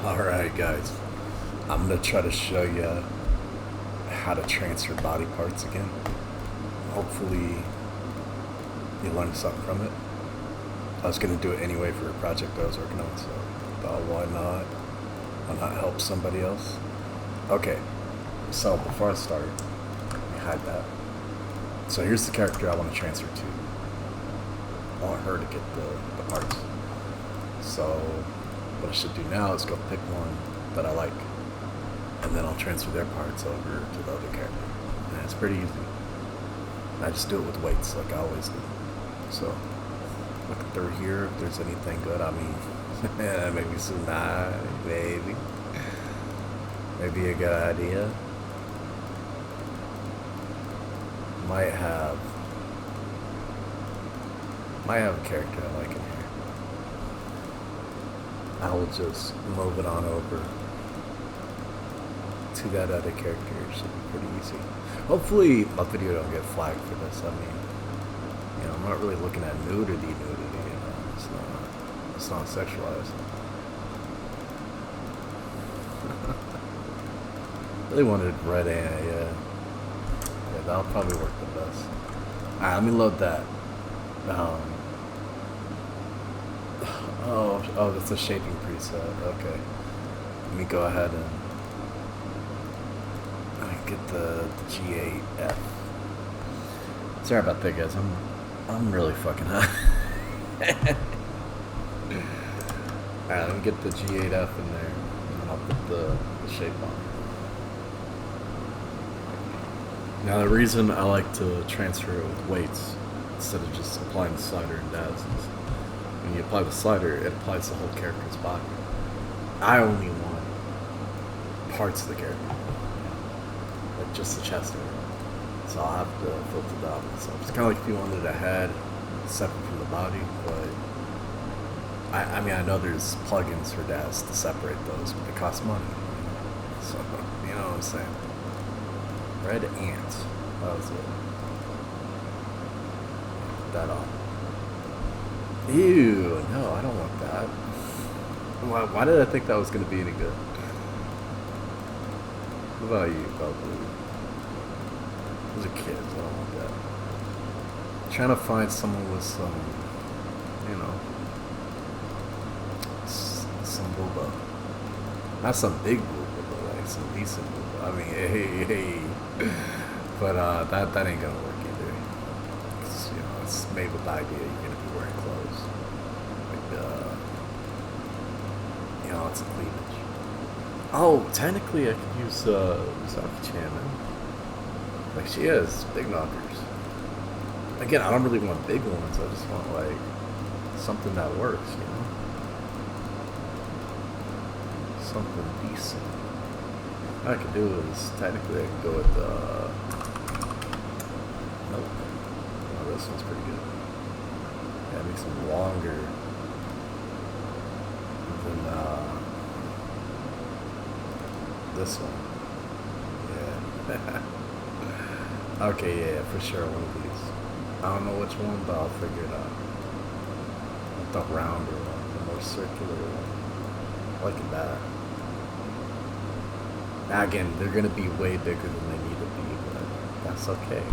Alright guys, I'm gonna try to show you how to transfer body parts again. Hopefully you learned something from it. I was gonna do it anyway for a project I was working on, so thought why not? Why not help somebody else? Okay, so before I start, let me hide that. So here's the character I want to transfer to. I want her to get the parts. So what I should do now is go pick one that I like, and then I'll transfer their parts over to the other character. And it's pretty easy. I just do it with weights like I always do. So look through here if there's anything good. I mean, maybe some maybe. Maybe a good idea. Might have a character I like in here. I will just move it on over to that other character. It should be pretty easy. Hopefully my video don't get flagged for this. I mean, I'm not really looking at nudity, it's not sexualized. Really wanted red Anna, yeah, that'll probably work the best. Alright, let me load that. Oh, that's a shaping preset. Okay, let me go ahead and get the G8F. Sorry about that, guys. I'm really fucking hot. Alright, let me get the G8F in there, and then I'll put the shape on. Now, the reason I like to transfer it with weights instead of just applying the slider and DAS is when you apply the slider, it applies the whole character's body. I only want parts of the character, like just the chest area. So I'll have to filter that out myself. It's kind of like if you wanted a head separate from the body, but I mean, I know there's plugins for DAS to separate those, but it costs money. So, you know what I'm saying? Red ant. That was it. Put that on. Ew, no, I don't want that. Why did I think that was going to be any good? What about you, Bellblue? Those are kids, I don't want that. I'm trying to find someone with some, some booba. Not some big booba, but like some decent booba. I mean, hey. But that ain't gonna work either. It's made with the idea you're gonna be wearing clothes. Like, it's a cleavage. Oh, technically I could use Zaki-chan, man. Like, she has big knockers. Again, I don't really want big ones. I just want, like, something that works, Something decent. What I could do is, technically, I could go with nope. Oh, this one's pretty good. Yeah, it makes them longer than this one. Yeah. Okay, yeah, for sure, one of these. I don't know which one, but I'll figure it out. The rounder one, the more circular one. I like it better. Now again, they're going to be way bigger than they need to be, but that's okay.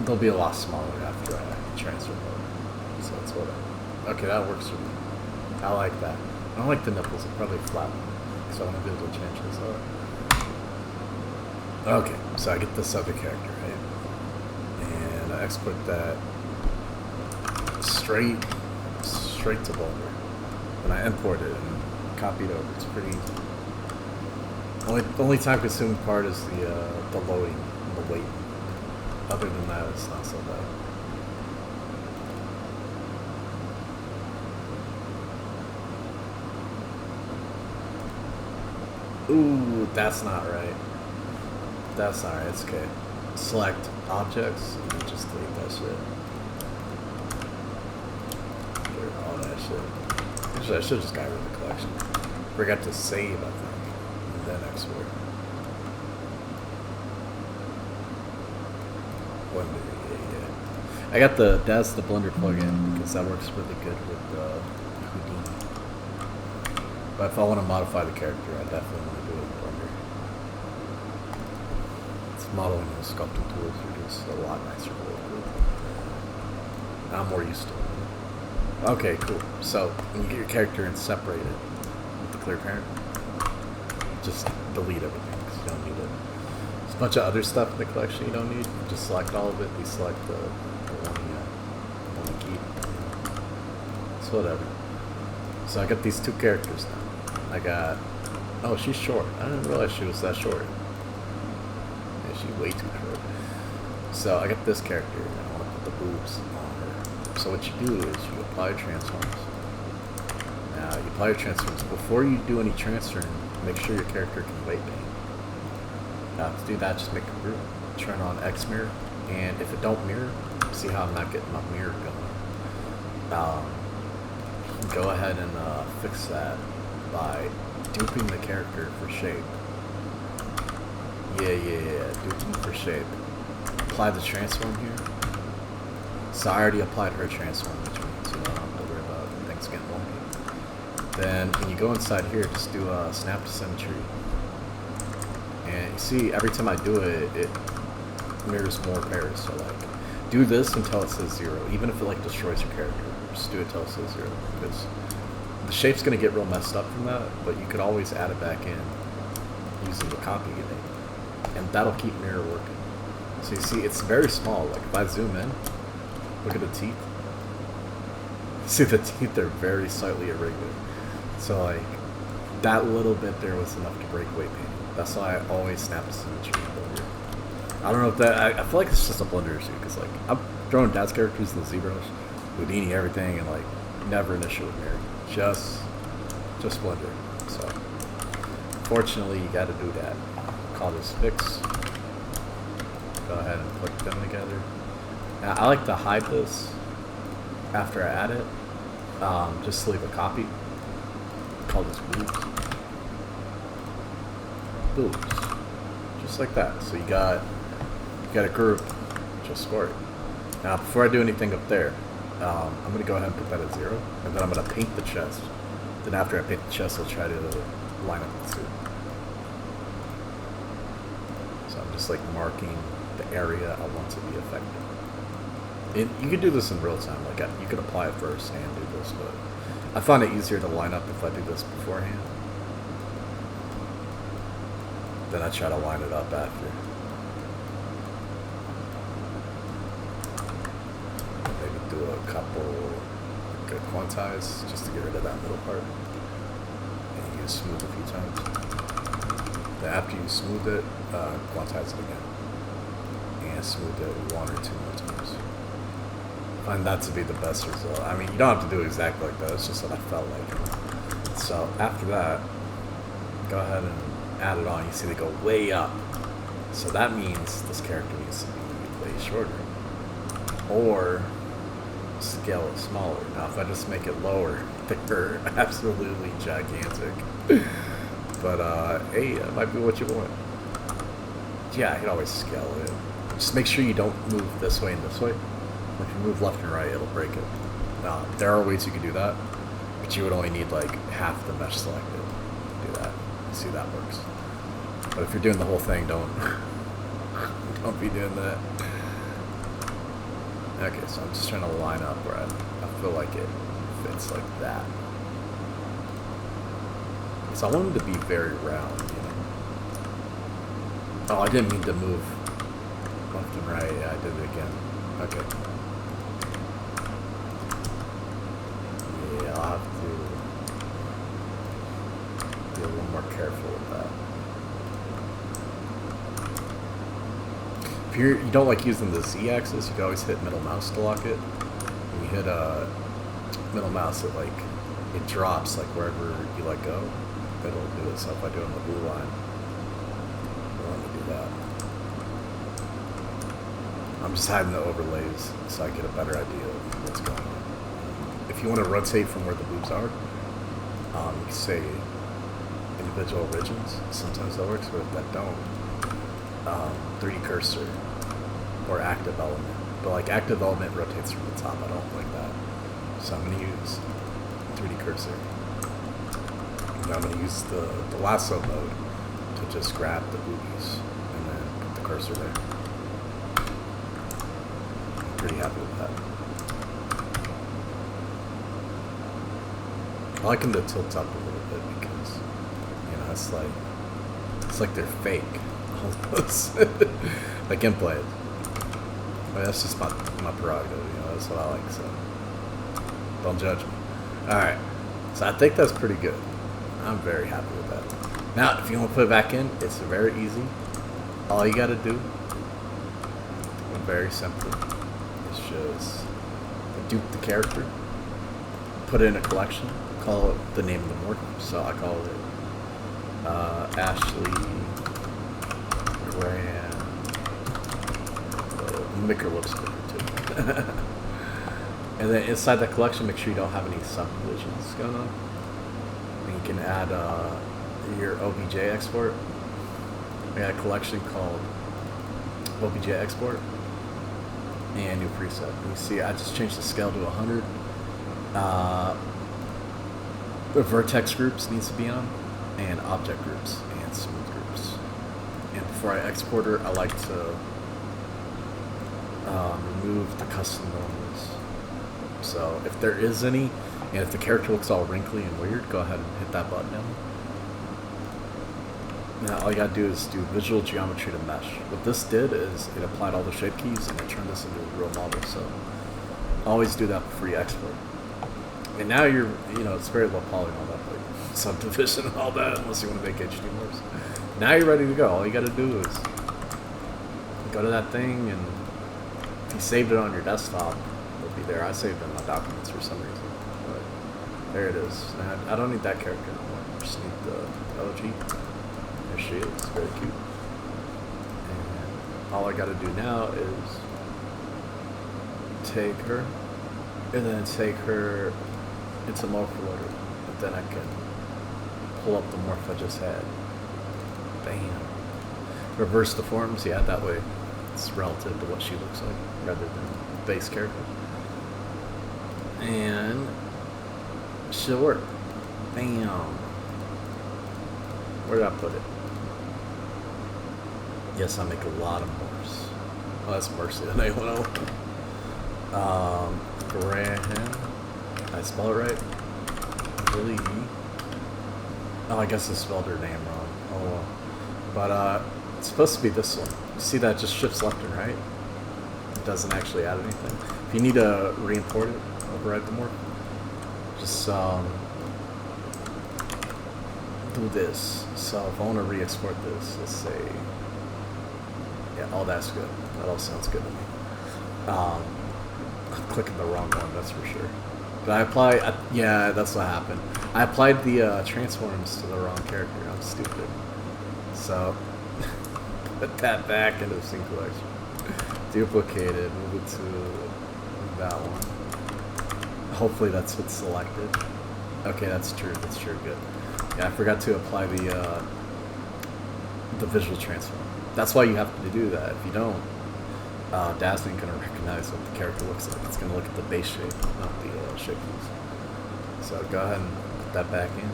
They'll be a lot smaller after I transfer them over. So that's what okay, that works for me. I like that. I don't like the nipples, they're probably flat. So I want to be able to change this up. Okay, so I get this other character, right? And I export that straight to Blender. And I import it and copy it over. It's pretty easy. Only time consuming part is the loading and the waiting. Other than that, it's not so bad. Ooh, that's not right. That's not right. It's okay. Select objects and just delete that shit. All that shit. I should have just got rid of the collection. Forgot to save, I think, and then export. One day, yeah. I got that's the Blender plugin because that works really good with Houdini. But if I want to modify the character, I definitely want to do it in Blender. It's modeling and sculpting tools are just a lot nicer to work with. I'm more used to it. Okay, cool. So when you get your character and separate it with the clear parent, just delete everything because you don't need it. There's a bunch of other stuff in the collection you don't need. Just select all of it. Deselect the one you want to keep. So whatever. So I got these two characters now. I got... Oh, she's short. I didn't realize she was that short. Yeah, she's way too short. So I got this character and I want to put the boobs on her. So what you do is you apply transforms. Now you apply your transforms. Before you do any transferring, make sure your character can weight paint. Now to do that, just make a group, turn on X mirror, and if it don't mirror, see how I'm not getting my mirror going. Go ahead and fix that by duping the character for shape. Yeah, duping for shape. Apply the transform here. So I already applied her transform, which means you don't have to worry about things getting wonky. Then when you go inside here, just do a snap to symmetry. And you see, every time I do it, it mirrors more pairs. So like, do this until it says 0, even if it like destroys your character. Just do it until it says 0, because the shape's gonna get real messed up from that. But you could always add it back in using the copy you made, and that'll keep mirror working. So you see, it's very small. Like if I zoom in, look at the teeth. See the teeth? They're very slightly irregular. So like that little bit there was enough to break weight paint. That's why I always snap to symmetry in Blender. I don't know if that. I feel like it's just a Blender issue because like I'm throwing dad's characters in the ZBrush, Houdini, everything, and like never an issue with mirror. Just Blender. So fortunately, you got to do that. Call this fix. Go ahead and click them together. Now I like to hide this after I add it. Just leave a copy. Call this boobs. Boobs. Just like that. So you got a group just for it. Now before I do anything up there, I'm gonna go ahead and put that at 0, and then I'm gonna paint the chest. Then after I paint the chest, I'll try to line up the two. So I'm just like marking the area I want to be affected. You can do this in real time. Like you could apply it first and do this, but I find it easier to line up if I do this beforehand. Then I try to line it up after. Maybe do a couple good quantize just to get rid of that middle part. And you smooth a few times. Then after you smooth it, quantize it again. And smooth it 1 or 2 more times. I find that to be the best result. I mean, you don't have to do it exactly like that. It's just what I felt like. So after that, go ahead and add it on. You see they go way up. So that means this character needs to be way shorter. Or scale it smaller. Now if I just make it lower, they're absolutely gigantic. But hey, that might be what you want. Yeah, I can always scale it. Just make sure you don't move this way and this way. If you move left and right, it'll break it. There are ways you can do that, but you would only need like half the mesh selected to do that. See, that works. But if you're doing the whole thing, don't be doing that. Okay, so I'm just trying to line up where I feel like it fits like that. So I want them to be very round, you know. Oh, I didn't mean to move left and right. Yeah, I did it again. Okay. Yeah, I'll have to be a little more careful with that. If you don't like using the Z-axis, you can always hit middle mouse to lock it. When you hit middle mouse, it drops like wherever you let go. It'll do it. So if I do it on the blue line, it'll let me do that. I'm just hiding the overlays so I get a better idea of what's going on. If you want to rotate from where the boobs are, you can say individual origins. Sometimes that works, but if that don't, 3D cursor or active element. But like active element rotates from the top. I don't like that. So I'm going to use 3D cursor. And I'm going to use the lasso mode to just grab the boobies and then put the cursor there. I'm pretty happy with that. I like them to tilt up a little bit because, you know, it's like they're fake almost. Like gameplay. I mean, that's just my prerogative, you know, that's what I like, so don't judge me. Alright, so I think that's pretty good. I'm very happy with that. Now, if you want to put it back in, it's very easy. All you gotta do, very simple, is just dupe the character, put it in a collection, call it the name of the morph. So I call it Ashley Graham. Micker looks good too. And then inside that collection, make sure you don't have any subdivisions going on. And you can add your OBJ export. We got a collection called OBJ export and new preset. And you see, I just changed the scale to 100. The vertex groups needs to be on, and object groups and smooth groups. And before I export her, I like to remove the custom normals. So if there is any, and if the character looks all wrinkly and weird, go ahead and hit that button down. Now all you gotta do is do visual geometry to mesh. What this did is it applied all the shape keys and it turned this into a real model. So always do that before you export. And now you're, you know, it's very low poly and all that, like subdivision and all that, unless you want to make HD morphs. Now you're ready to go. All you gotta do is go to that thing, and if you saved it on your desktop, it'll be there. I saved it in my documents for some reason, but there it is. And I don't need that character anymore. I just need the OG. There she is, very cute. And all I gotta do now is take her, and then take her into Morph Loader. But then I can pull up the morph I just had. Bam. Reverse the forms, yeah, that way it's relative to what she looks like rather than the base character. And she'll work. Bam. Where did I put it? Yes, I make a lot of morphs. Oh, that's Mercy. That ain't one. Graham. Did I spell it right? Really? Oh, I guess I spelled her name wrong. Oh well. But it's supposed to be this one. You see that it just shifts left and right? It doesn't actually add anything. If you need to re-import it, override the morph, just do this. So if I want to re-export this, let's say, yeah, all that's good. That all sounds good to me. I'm clicking the wrong one, that's for sure. But yeah, that's what happened. I applied the transforms to the wrong character. I'm stupid. So put that back into the scene collection. Duplicate it, move it to that one. Hopefully that's what's selected. Okay, that's true. That's true. Good. Yeah, I forgot to apply the visual transform. That's why you have to do that. If you don't, Daz ain't gonna recognize what the character looks like. It's gonna look at the base shape, not the shape keys. So go ahead and put that back in.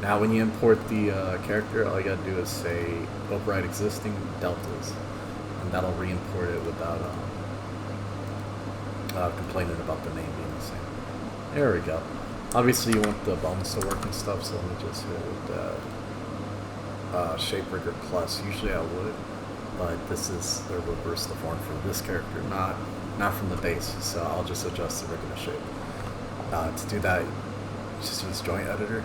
Now when you import the character, all you gotta do is say override existing deltas, and that'll re-import it without complaining about the name being the same. There we go. Obviously you want the bones to work and stuff, so let me just hit Shape Rigger Plus. Usually I would, but this is the reverse the form for this character, not from the base, so I'll just adjust the regular shape. To do that, just use Joint Editor.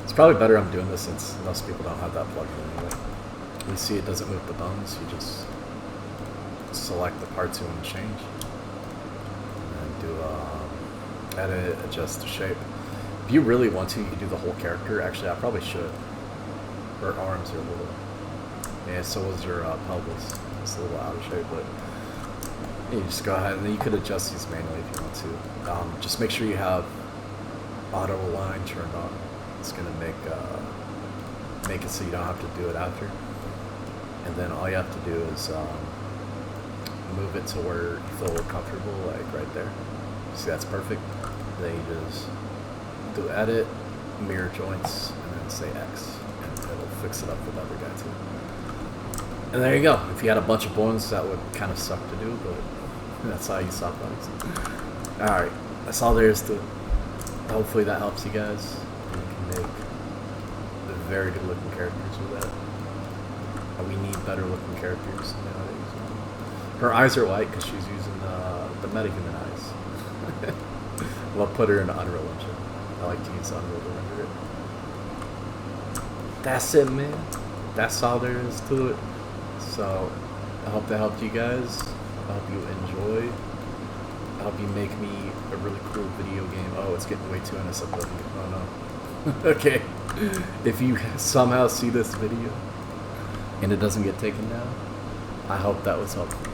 It's probably better I'm doing this since most people don't have that plugged in anyway. You see it doesn't move the bones, you just select the parts you want to change. And do edit, adjust the shape. If you really want to, you can do the whole character. Actually, I probably should. Her arms are a little... Yeah, so was her pelvis. It's a little out of shape, but you just go ahead, and then you could adjust these manually if you want to. Just make sure you have auto align turned on. It's gonna make it so you don't have to do it after. And then all you have to do is move it to where you feel more comfortable, like right there. See, that's perfect. Then you just do edit, mirror joints, and then say X, and it'll fix it up for the other guy too. And there you go. If you had a bunch of bones, that would kind of suck to do, but that's how you stop bugs. Alright, that's all there is to it. Hopefully that helps you guys. You can make very good looking characters with that. We need better looking characters nowadays. Her eyes are white because she's using the metahuman eyes. We'll put her in Unreal Engine. I like to use Unreal to render it. That's it, man. That's all there is to it. So, I hope that helped you guys. I hope you enjoy. I hope you make me a really cool video game. Oh, it's getting way too NSFW. Oh no. Okay. If you somehow see this video and it doesn't get taken down, I hope that was helpful.